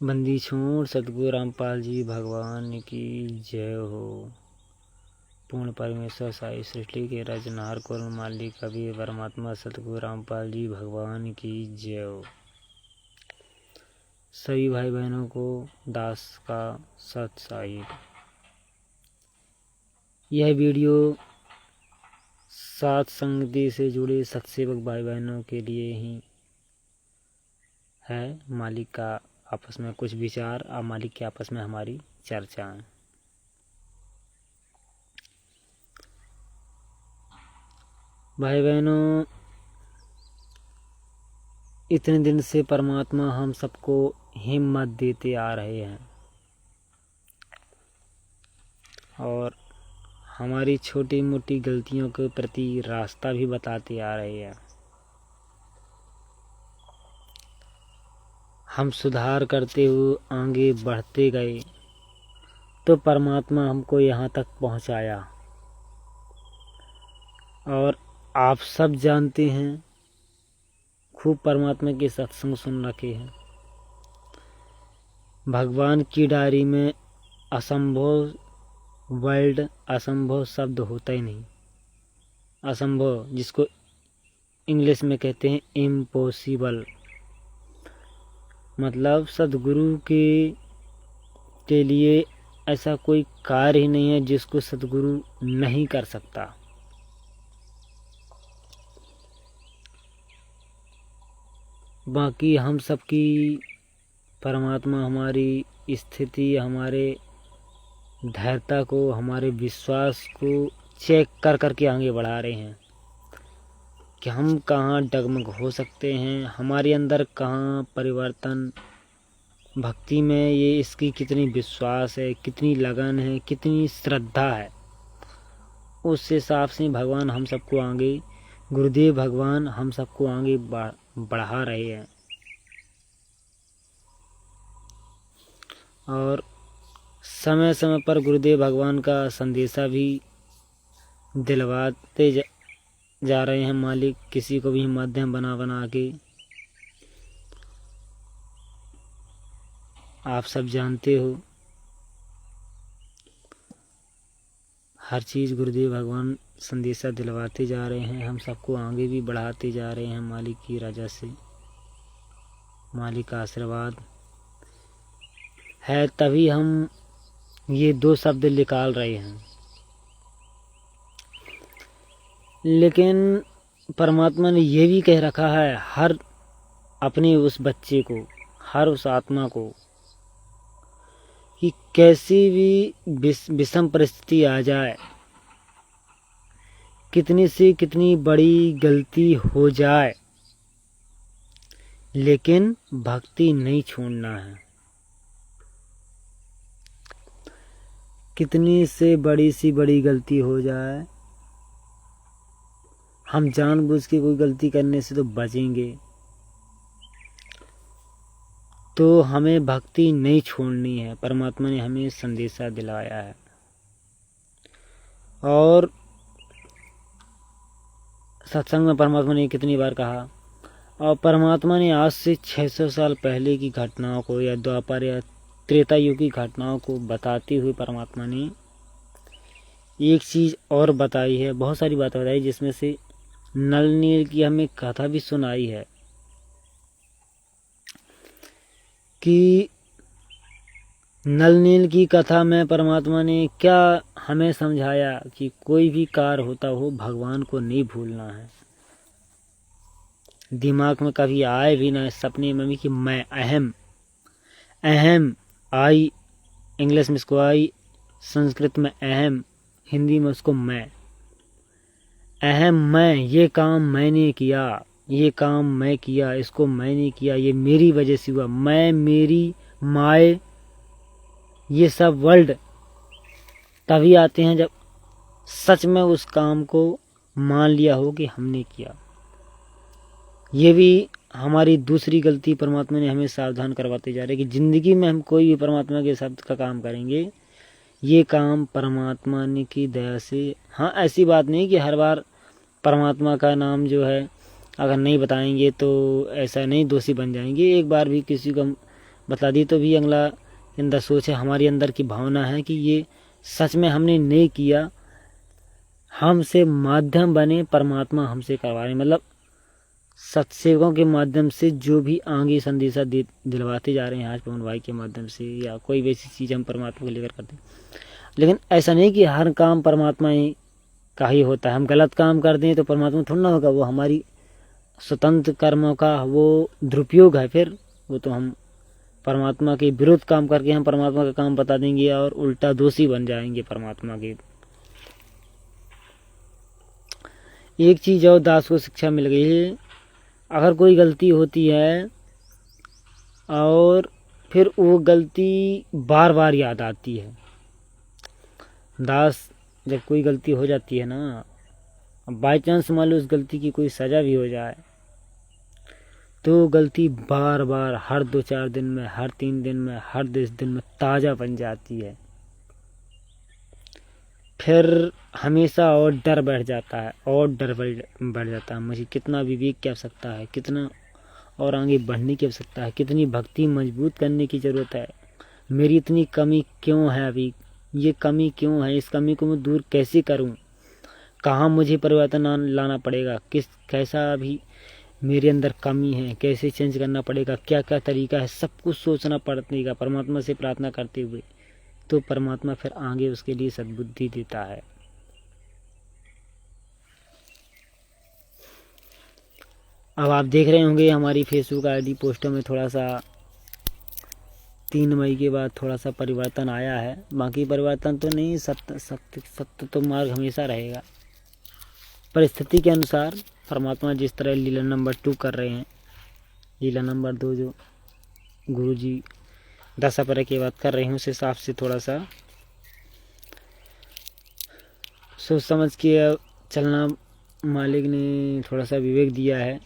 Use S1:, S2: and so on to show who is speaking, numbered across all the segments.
S1: बंदी छोड़ सतगुरु रामपाल जी भगवान की जय हो। पूर्ण परमेश्वर साई सृष्टि के रचनहार कुल मालिक कबीर परमात्मा सतगुरु रामपाल जी भगवान की जय हो। सभी भाई बहनों को दास का सत साहिब। यह वीडियो सात संगति से जुड़े सत्सेवक भाई बहनों के लिए ही है। मालिक का आपस में कुछ विचार और मालिक के आपस में हमारी चर्चाएं। भाई बहनों, इतने दिन से परमात्मा हम सबको हिम्मत देते आ रहे हैं और हमारी छोटी मोटी गलतियों के प्रति रास्ता भी बताते आ रहे हैं। हम सुधार करते हुए आगे बढ़ते गए तो परमात्मा हमको यहाँ तक पहुँचाया। और आप सब जानते हैं, खूब परमात्मा के सत्संग सुन रखे हैं। भगवान की डायरी में असंभव वर्ड, असंभव शब्द होता ही नहीं। असंभव जिसको इंग्लिश में कहते हैं इम्पॉसिबल, मतलब सद्गुरु के लिए ऐसा कोई कार्य ही नहीं है जिसको सद्गुरु नहीं कर सकता। बाकी हम सबकी परमात्मा हमारी स्थिति, हमारे धैर्यता को, हमारे विश्वास को चेक कर करके आगे बढ़ा रहे हैं कि हम कहाँ डगमग हो सकते हैं, हमारे अंदर कहाँ परिवर्तन, भक्ति में ये इसकी कितनी विश्वास है, कितनी लगन है, कितनी श्रद्धा है। उस हिसाब से भगवान हम सबको आगे, गुरुदेव भगवान हम सबको आगे बढ़ा रहे हैं। और समय समय पर गुरुदेव भगवान का संदेशा भी दिलवाते जा रहे हैं मालिक, किसी को भी माध्यम बना के। आप सब जानते हो, हर चीज़ गुरुदेव भगवान संदेशा दिलवाते जा रहे हैं, हम सबको आगे भी बढ़ाते जा रहे हैं मालिक की रजा से। मालिक का आशीर्वाद है तभी हम ये दो शब्द निकाल रहे हैं। लेकिन परमात्मा ने ये भी कह रखा है हर अपने उस बच्चे को, हर उस आत्मा को, कि कैसी भी विषम परिस्थिति आ जाए, कितनी से कितनी बड़ी गलती हो जाए, लेकिन भक्ति नहीं छोड़ना है। कितनी से बड़ी सी बड़ी गलती हो जाए, हम जानबूझ के कोई गलती करने से तो बचेंगे, तो हमें भक्ति नहीं छोड़नी है। परमात्मा ने हमें संदेशा दिलाया है। और सत्संग में परमात्मा ने कितनी बार कहा, और परमात्मा ने आज से 600 साल पहले की घटनाओं को, या द्वापर या त्रेता युग की घटनाओं को बताते हुए परमात्मा ने एक चीज़ और बताई है। बहुत सारी बातें बताई, जिसमें से नल नील की हमें कथा भी सुनाई है कि नल नील की कथा में परमात्मा ने क्या हमें समझाया कि कोई भी कार्य होता हो भगवान को नहीं भूलना है। दिमाग में कभी आए भी ना सपने में भी कि मैं अहम आई, इंग्लिश में इसको आई, संस्कृत में अहम, हिंदी में उसको मैं। अहम मैं, ये काम मैंने किया, ये काम मैं किया, इसको मैंने किया, ये मेरी वजह से हुआ, मैं, मेरी, माए, ये सब वर्ड तभी आते हैं जब सच में उस काम को मान लिया हो कि हमने किया। ये भी हमारी दूसरी गलती परमात्मा ने हमें सावधान करवाते जा रहे कि ज़िंदगी में हम कोई भी परमात्मा के शब्द का काम करेंगे, ये काम परमात्मा ने की दया से। हाँ, ऐसी बात नहीं कि हर बार परमात्मा का नाम जो है अगर नहीं बताएंगे तो ऐसा नहीं दोषी बन जाएंगे। एक बार भी किसी को बता दी तो भी अगला के अंदर सोच है, हमारी अंदर की भावना है कि ये सच में हमने नहीं किया, हमसे माध्यम बने परमात्मा हमसे करवा रहे। मतलब सत्सेवकों के माध्यम से जो भी आगे संदेशा दिलवाते जा रहे हैं आज पवन भाई के माध्यम से, या कोई भी ऐसी चीज़ हम परमात्मा को लेकर करते हैं। लेकिन ऐसा नहीं कि हर काम परमात्मा ही का ही होता है। हम गलत काम कर दें तो परमात्मा थोड़ा ना होगा, वो हमारी स्वतंत्र कर्मों का वो दुरुपयोग है। फिर वो तो हम परमात्मा के विरुद्ध काम करके हम परमात्मा का काम बता देंगे और उल्टा दोषी बन जाएंगे परमात्मा के। एक चीज़ और दास को शिक्षा मिल गई है, अगर कोई गलती होती है और फिर वो गलती बार बार याद आती है, दास जब कोई गलती हो जाती है ना, बाई चांस मान लो उस गलती की कोई सज़ा भी हो जाए, तो गलती बार बार हर 2-4 दिन में, हर 3 दिन में, हर 10 दिन में ताज़ा बन जाती है। फिर हमेशा और डर बढ़ जाता है, और डर बढ़ जाता है, मुझे कितना विवेक की आवश्यकता है, कितना और आगे बढ़ने की आवश्यकता है, कितनी भक्ति मजबूत करने की ज़रूरत है, मेरी इतनी कमी क्यों है, अभी ये कमी क्यों है, इस कमी को मैं दूर कैसे करूं, कहाँ मुझे परिवर्तन लाना पड़ेगा, कैसा अभी मेरे अंदर कमी है, कैसे चेंज करना पड़ेगा, क्या क्या तरीका है, सब कुछ सोचना पड़ेगा परमात्मा से प्रार्थना करते हुए। तो परमात्मा फिर आगे उसके लिए सद्बुद्धि देता है। अब आप देख रहे होंगे हमारी फेसबुक आईडी पोस्टों में थोड़ा सा 3 मई के बाद थोड़ा सा परिवर्तन आया है। बाकी परिवर्तन तो नहीं, सत्य तो मार्ग हमेशा रहेगा। परिस्थिति के अनुसार परमात्मा जिस तरह लीला नंबर 2 कर रहे हैं, लीला नंबर 2 जो गुरु जी दशापरा की बात कर रहे हैं, उस हिसाब से थोड़ा सा सोच समझ के चलना मालिक ने थोड़ा सा विवेक दिया है,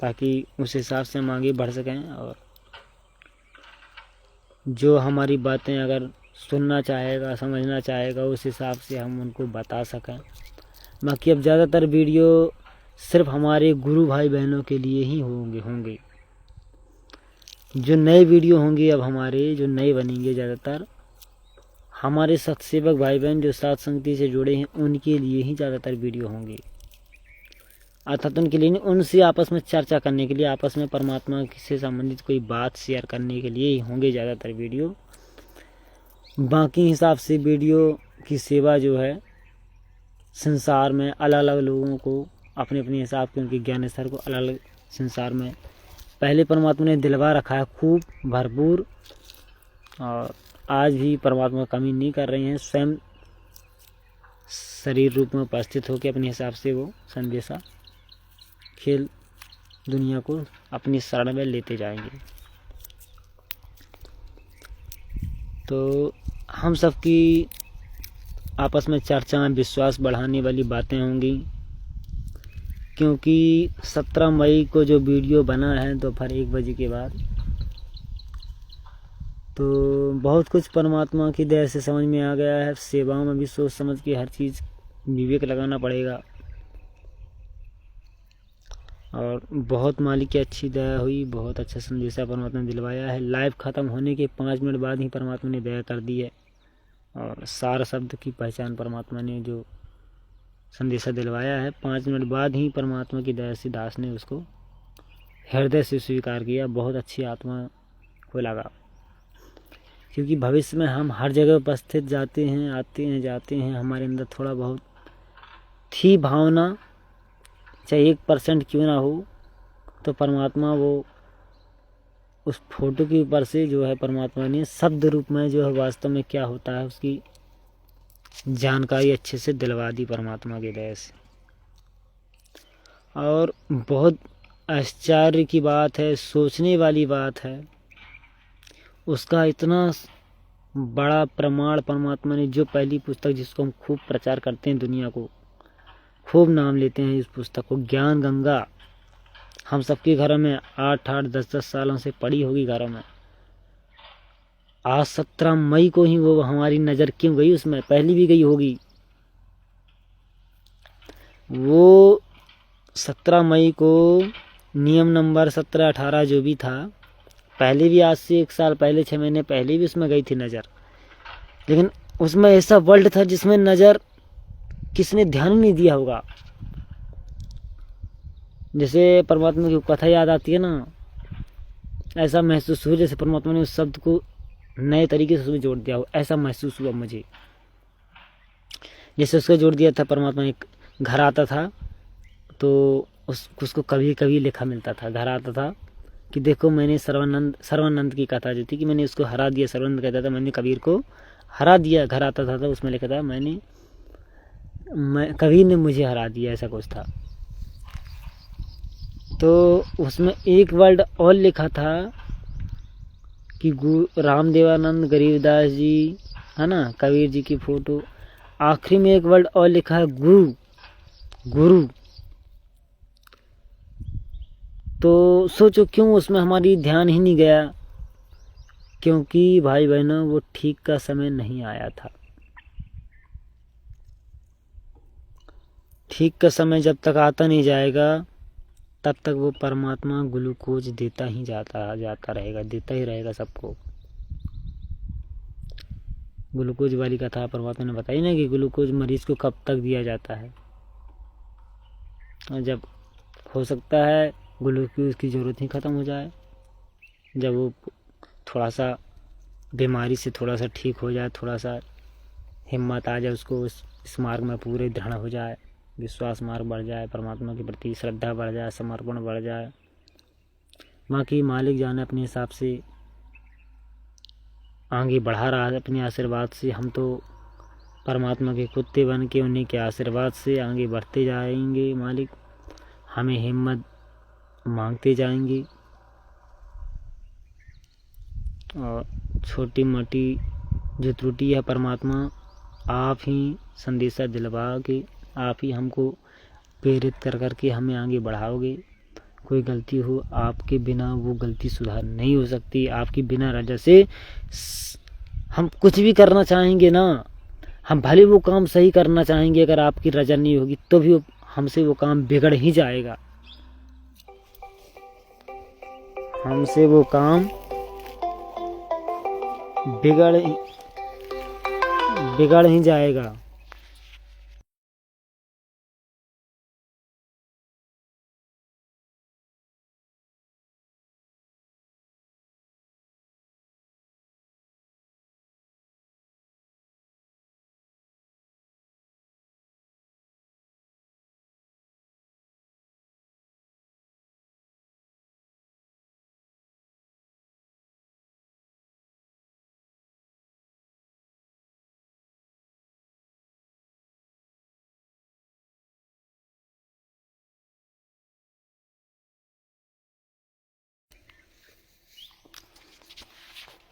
S1: ताकि उस हिसाब से हम आगे बढ़ सकें। और जो हमारी बातें अगर सुनना चाहेगा, समझना चाहेगा, उस हिसाब से हम उनको बता सकें। बाकी अब ज़्यादातर वीडियो सिर्फ हमारे गुरु भाई बहनों के लिए ही होंगे। जो नए वीडियो होंगे अब हमारे जो नए बनेंगे, ज़्यादातर हमारे सत्सेवक भाई बहन जो साथ संगति से जुड़े हैं उनके लिए ही ज़्यादातर वीडियो होंगे। अर्थात उनके लिए नहीं, उनसे आपस में चर्चा करने के लिए, आपस में परमात्मा से संबंधित कोई बात शेयर करने के लिए ही होंगे ज़्यादातर वीडियो। बाकी हिसाब से वीडियो की सेवा जो है संसार में अलग अलग लोगों को अपने अपने हिसाब के उनके ज्ञान स्तर को अलग अलग संसार में पहले परमात्मा ने दिलवा रखा है खूब भरपूर, और आज भी परमात्मा कमी नहीं कर रहे हैं। स्वयं शरीर रूप में उपस्थित होकर अपने हिसाब से वो संदेशा खेल दुनिया को अपनी शरण में लेते जाएंगे। तो हम सबकी आपस में चर्चा विश्वास बढ़ाने वाली बातें होंगी, क्योंकि 17 मई को जो वीडियो बना है दोपहर 1 बजे के बाद, तो बहुत कुछ परमात्मा की दया से समझ में आ गया है। सेवाओं में भी सोच समझ के हर चीज़ विवेक लगाना पड़ेगा, और बहुत मालिक की अच्छी दया हुई, बहुत अच्छा संदेशा परमात्मा ने दिलवाया है। लाइव ख़त्म होने के 5 मिनट बाद ही परमात्मा ने दया कर दी है, और सार शब्द की पहचान परमात्मा ने जो संदेशा दिलवाया है 5 मिनट बाद ही परमात्मा की दया से दास ने उसको हृदय से स्वीकार किया। बहुत अच्छी आत्मा को लगा, क्योंकि भविष्य में हम हर जगह उपस्थित जाते हैं, आते हैं, जाते हैं, हमारे अंदर थोड़ा बहुत थी भावना, चाहे 1% क्यों ना हो, तो परमात्मा वो उस फोटो के ऊपर से जो है परमात्मा ने शब्द रूप में जो है वास्तव में क्या होता है उसकी जानकारी अच्छे से दिलवा दी परमात्मा की दया से। और बहुत आश्चर्य की बात है, सोचने वाली बात है, उसका इतना बड़ा प्रमाण परमात्मा ने, जो पहली पुस्तक जिसको हम खूब प्रचार करते हैं, दुनिया को खूब नाम लेते हैं इस पुस्तक को, ज्ञान गंगा, हम सबके घरों में 8-8, 10-10 सालों से पड़ी होगी घरों में। आज 17 मई को ही वो हमारी नज़र क्यों गई, उसमें पहली भी गई होगी। वो 17 मई को नियम नंबर 17-18 जो भी था पहले भी, आज से 1 साल पहले, 6 महीने पहले भी उसमें गई थी नज़र, लेकिन उसमें ऐसा वर्ल्ड था जिसमें नज़र किसने ध्यान ही नहीं दिया होगा। जैसे परमात्मा की कथा याद आती है ना, ऐसा महसूस हुआ जैसे परमात्मा ने उस शब्द को नए तरीके से उसमें जोड़ दिया हो, ऐसा महसूस हुआ मुझे। जैसे उसको जोड़ दिया था परमात्मा ने, घर आता था तो उसको कभी कभी लिखा मिलता था, घर आता था कि देखो मैंने सर्वानंद की कथा जो थी कि मैंने उसको हरा दिया, सर्वानंद कहता था मैंने कबीर को हरा दिया, घर आता था तो उसमें लिखा था कबीर ने मुझे हरा दिया, ऐसा कुछ था। तो उसमें एक वर्ड और लिखा था कि रामदेवानंद, गरीबदास जी, है ना, कबीर जी की फोटो, आखिरी में एक वर्ड और लिखा है गुरु, गुरु। तो सोचो क्यों उसमें हमारी ध्यान ही नहीं गया, क्योंकि भाई बहनों वो ठीक का समय नहीं आया था। ठीक का समय जब तक आता नहीं जाएगा तब तक वो परमात्मा ग्लूकोज देता ही जाता रहेगा, देता ही रहेगा सबको। ग्लूकोज वाली कथा परमात्मा ने बताई ना कि ग्लूकोज मरीज को कब तक दिया जाता है, और जब हो सकता है ग्लूकोज की ज़रूरत ही ख़त्म हो जाए, जब वो थोड़ा सा बीमारी से थोड़ा सा ठीक हो जाए, थोड़ा सा हिम्मत आ जाए उसको, इस मार्ग में पूरे दृढ़ हो जाए, विश्वास मार्ग बढ़ जाए, परमात्मा के प्रति श्रद्धा बढ़ जाए, समर्पण बढ़ जाए, बाकी मालिक जाने अपने हिसाब से आगे बढ़ा रहा है अपने आशीर्वाद से। हम तो परमात्मा के कुत्ते बन के उन्हीं के आशीर्वाद से आगे बढ़ते जाएंगे। मालिक हमें हिम्मत मांगते जाएंगे, और छोटी मोटी जो त्रुटि है परमात्मा आप ही संदेशा दिलवा के, आप ही हमको प्रेरित कर करके हमें आगे बढ़ाओगे। कोई गलती हो आपके बिना वो गलती सुधार नहीं हो सकती। आपकी बिना रजा से हम कुछ भी करना चाहेंगे ना, हम भले वो काम सही करना चाहेंगे, अगर आपकी रजा नहीं होगी तो भी हमसे वो काम बिगड़ ही जाएगा, हमसे वो काम बिगड़ ही जाएगा।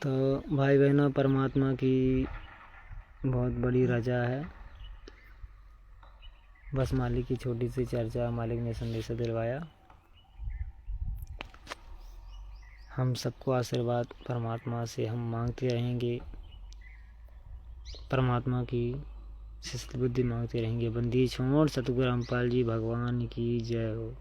S1: तो भाई बहनों परमात्मा की बहुत बड़ी रजा है। बस मालिक की छोटी सी चर्चा, मालिक ने संदेश दिलवाया। हम सबको आशीर्वाद परमात्मा से हम मांगते रहेंगे, परमात्मा की शिष्ट बुद्धि मांगते रहेंगे। बंदी छोड़ सतगुरु रामपाल जी भगवान की जय हो।